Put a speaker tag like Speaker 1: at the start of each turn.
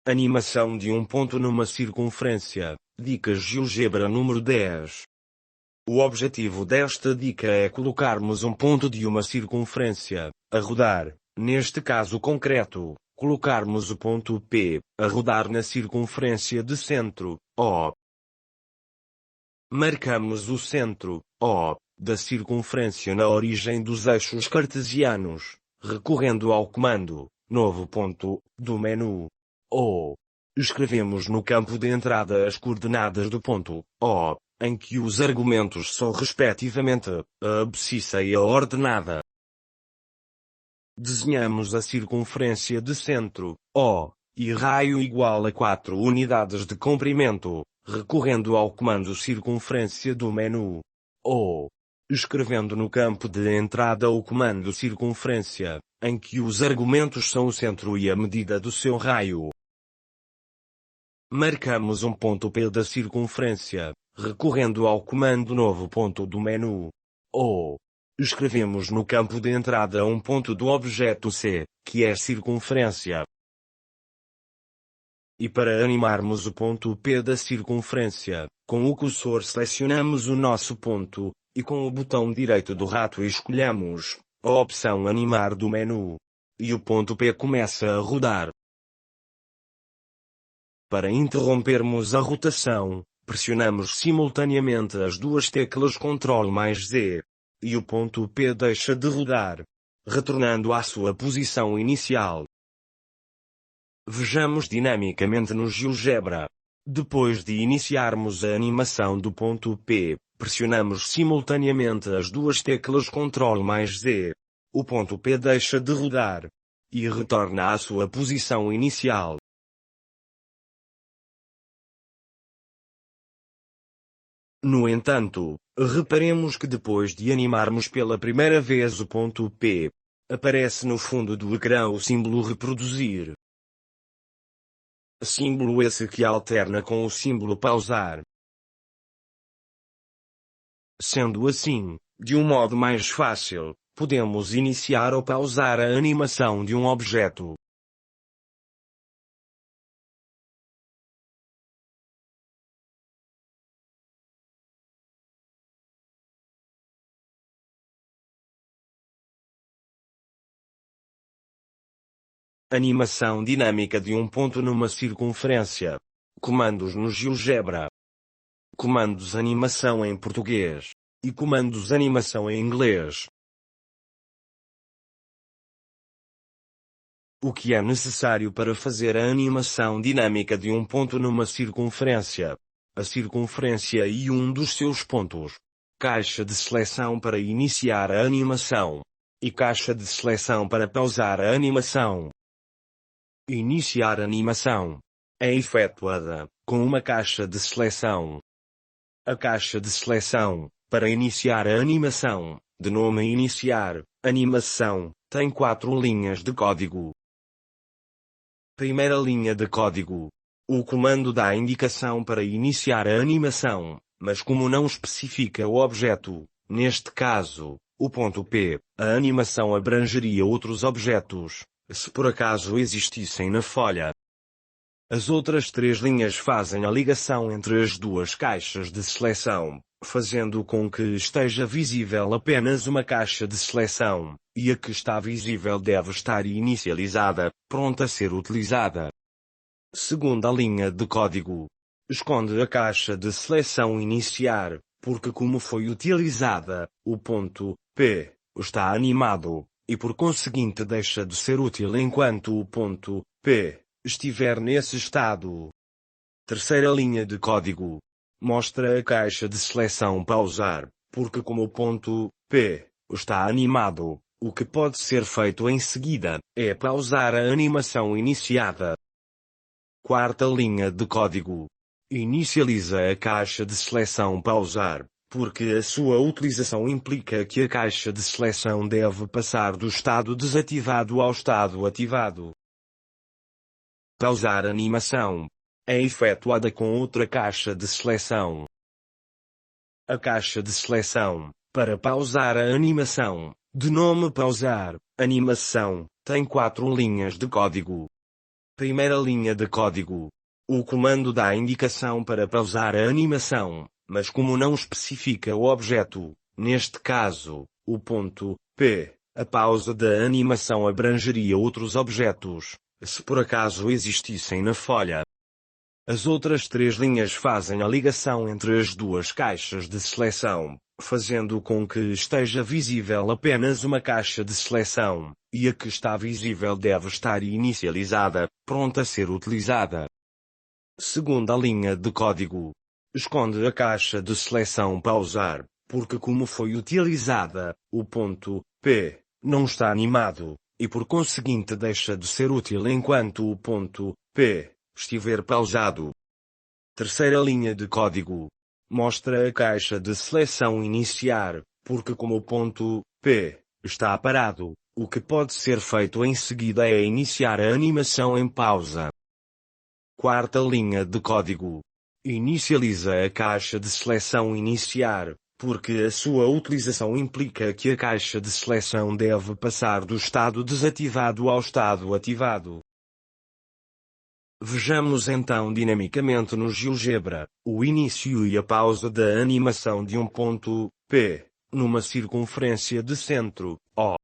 Speaker 1: Animação de um ponto numa circunferência. Dica GeoGebra número 10. O objetivo desta dica é colocarmos um ponto de uma circunferência a rodar. Neste caso concreto, colocarmos o ponto P a rodar na circunferência de centro, O. Marcamos o centro, O, da circunferência na origem dos eixos cartesianos, recorrendo ao comando, novo ponto, do menu, O. Escrevemos no campo de entrada as coordenadas do ponto, O, em que os argumentos são respectivamente, a abscissa e a ordenada. Desenhamos a circunferência de centro, O, e raio igual a 4 unidades de comprimento, recorrendo ao comando circunferência do menu, O. Escrevendo no campo de entrada o comando circunferência, em que os argumentos são o centro e a medida do seu raio. Marcamos um ponto P da circunferência, recorrendo ao comando novo ponto do menu, O. Escrevemos no campo de entrada um ponto do objeto C, que é circunferência. E para animarmos o ponto P da circunferência, com o cursor selecionamos o nosso ponto, e com o botão direito do rato escolhemos a opção animar do menu. E o ponto P começa a rodar. Para interrompermos a rotação, pressionamos simultaneamente as duas teclas Ctrl mais Z. E o ponto P deixa de rodar, retornando à sua posição inicial. Vejamos dinamicamente no GeoGebra. Depois de iniciarmos a animação do ponto P, pressionamos simultaneamente as duas teclas Ctrl mais Z. O ponto P deixa de rodar e retorna à sua posição inicial. No entanto, reparemos que depois de animarmos pela primeira vez o ponto P, aparece no fundo do ecrã o símbolo reproduzir. Símbolo esse que alterna com o símbolo pausar. Sendo assim, de um modo mais fácil, podemos iniciar ou pausar a animação de um objeto. Animação dinâmica de um ponto numa circunferência. Comandos no GeoGebra. Comandos animação em português. E comandos animação em inglês. O que é necessário para fazer a animação dinâmica de um ponto numa circunferência? A circunferência e um dos seus pontos. Caixa de seleção para iniciar a animação. E caixa de seleção para pausar a animação. Iniciar animação. É efetuada com uma caixa de seleção. A caixa de seleção, para iniciar a animação, de nome iniciar, animação, tem 4 linhas de código. Primeira linha de código. O comando dá indicação para iniciar a animação, mas como não especifica o objeto, neste caso, o ponto P, a animação abrangeria outros objetos, se por acaso existissem na folha. As outras 3 linhas fazem a ligação entre as duas caixas de seleção, fazendo com que esteja visível apenas uma caixa de seleção, e a que está visível deve estar inicializada, pronta a ser utilizada. Segunda linha de código. Esconde a caixa de seleção iniciar, porque como foi utilizada, o ponto P está animado, e por conseguinte deixa de ser útil enquanto o ponto P estiver nesse estado. Terceira linha de código. Mostra a caixa de seleção pausar, porque como o ponto P está animado, o que pode ser feito em seguida é pausar a animação iniciada. Quarta linha de código. Inicializa a caixa de seleção pausar, porque a sua utilização implica que a caixa de seleção deve passar do estado desativado ao estado ativado. Pausar animação. É efetuada com outra caixa de seleção. A caixa de seleção, para pausar a animação, de nome pausar, animação, tem 4 linhas de código. Primeira linha de código. O comando dá indicação para pausar a animação, mas como não especifica o objeto, neste caso, o ponto P, a pausa da animação abrangeria outros objetos, se por acaso existissem na folha. As outras três linhas fazem a ligação entre as duas caixas de seleção, fazendo com que esteja visível apenas uma caixa de seleção, e a que está visível deve estar inicializada, pronta a ser utilizada. Segunda linha de código. Esconde a caixa de seleção pausar, porque como foi utilizada, o ponto P não está animado, e por conseguinte deixa de ser útil enquanto o ponto P estiver pausado. Terceira linha de código. Mostra a caixa de seleção iniciar, porque como o ponto P está parado, o que pode ser feito em seguida é iniciar a animação em pausa. Quarta linha de código. Inicializa a caixa de seleção iniciar, porque a sua utilização implica que a caixa de seleção deve passar do estado desativado ao estado ativado. Vejamos então dinamicamente no GeoGebra, o início e a pausa da animação de um ponto P, numa circunferência de centro, O.